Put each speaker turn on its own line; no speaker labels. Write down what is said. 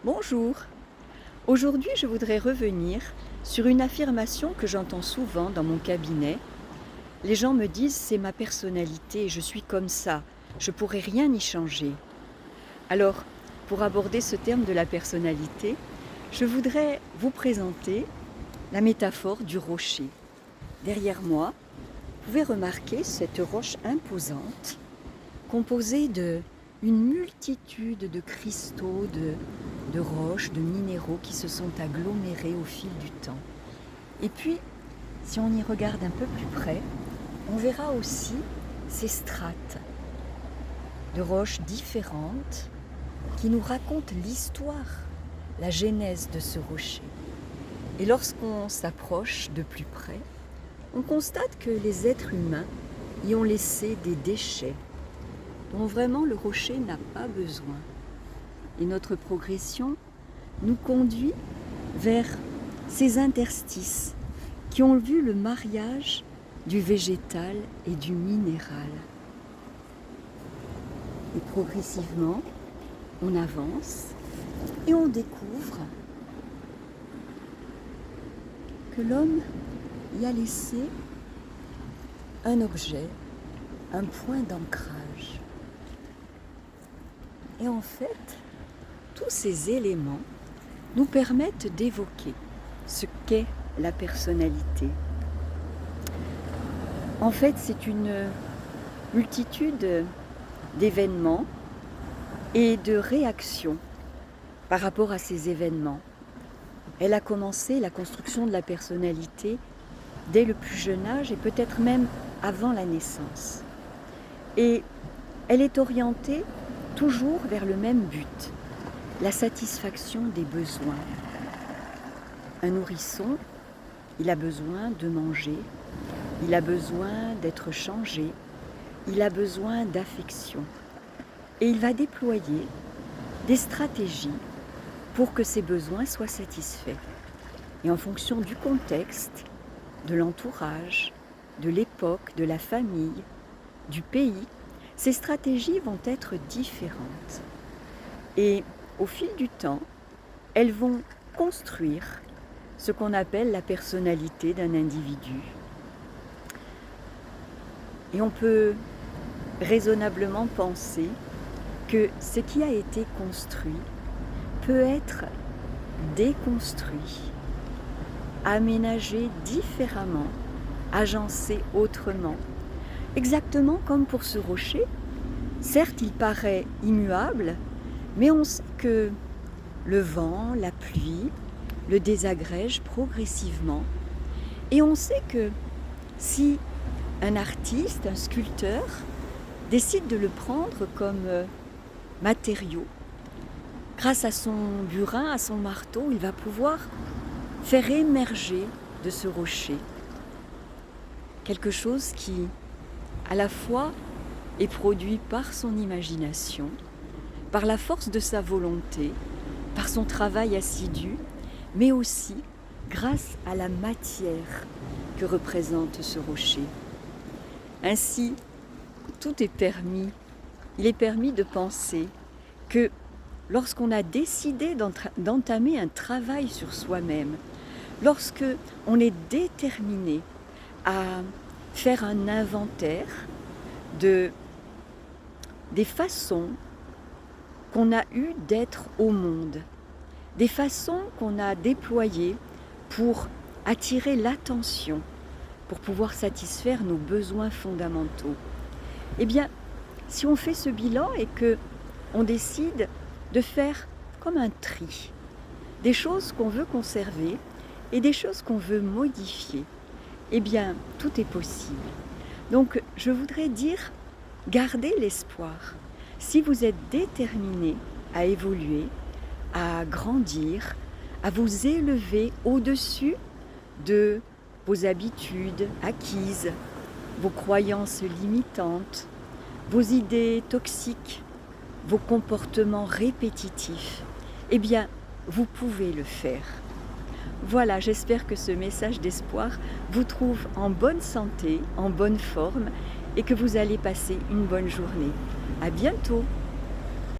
Bonjour. Aujourd'hui, je voudrais revenir sur une affirmation que j'entends souvent dans mon cabinet. Les gens me disent: c'est ma personnalité, je suis comme ça, je pourrais rien y changer. Alors, pour aborder ce terme de la personnalité, je voudrais vous présenter la métaphore du rocher. Derrière moi, vous pouvez remarquer cette roche imposante, composée de une multitude de cristaux, de roches, de minéraux qui se sont agglomérés au fil du temps. Et puis, si on y regarde un peu plus près, on verra aussi ces strates de roches différentes qui nous racontent l'histoire, la genèse de ce rocher. Et lorsqu'on s'approche de plus près, on constate que les êtres humains y ont laissé des déchets dont vraiment le rocher n'a pas besoin. Et notre progression nous conduit vers ces interstices qui ont vu le mariage du végétal et du minéral. Et progressivement, on avance et on découvre que l'homme y a laissé un objet, un point d'ancrage. Et en fait, tous ces éléments nous permettent d'évoquer ce qu'est la personnalité. En fait, c'est une multitude d'événements et de réactions par rapport à ces événements. Elle a commencé, la construction de la personnalité, dès le plus jeune âge et peut-être même avant la naissance. Et elle est orientée toujours vers le même but, la satisfaction des besoins. Un nourrisson, il a besoin de manger, il a besoin d'être changé, il a besoin d'affection. Et il va déployer des stratégies pour que ses besoins soient satisfaits. Et en fonction du contexte, de l'entourage, de l'époque, de la famille, du pays, ces stratégies vont être différentes. Et au fil du temps, elles vont construire ce qu'on appelle la personnalité d'un individu. Et on peut raisonnablement penser que ce qui a été construit peut être déconstruit, aménagé différemment, agencé autrement. Exactement comme pour ce rocher, certes il paraît immuable, mais on sait que le vent, la pluie, le désagrège progressivement. Et on sait que si un artiste, un sculpteur, décide de le prendre comme matériau, grâce à son burin, à son marteau, il va pouvoir faire émerger de ce rocher quelque chose qui, à la fois, est produit par son imagination, par la force de sa volonté, par son travail assidu, mais aussi grâce à la matière que représente ce rocher. Ainsi, tout est permis. Il est permis de penser que lorsqu'on a décidé d'entamer un travail sur soi-même, lorsque on est déterminé à faire un inventaire des façons qu'on a eu d'être au monde, des façons qu'on a déployées pour attirer l'attention, pour pouvoir satisfaire nos besoins fondamentaux. Eh bien, si on fait ce bilan et qu'on décide de faire comme un tri, des choses qu'on veut conserver et des choses qu'on veut modifier, eh bien, tout est possible. Donc, je voudrais dire, gardez l'espoir. Si vous êtes déterminé à évoluer, à grandir, à vous élever au-dessus de vos habitudes acquises, vos croyances limitantes, vos idées toxiques, vos comportements répétitifs, eh bien, vous pouvez le faire. Voilà, j'espère que ce message d'espoir vous trouve en bonne santé, en bonne forme et que vous allez passer une bonne journée. À bientôt!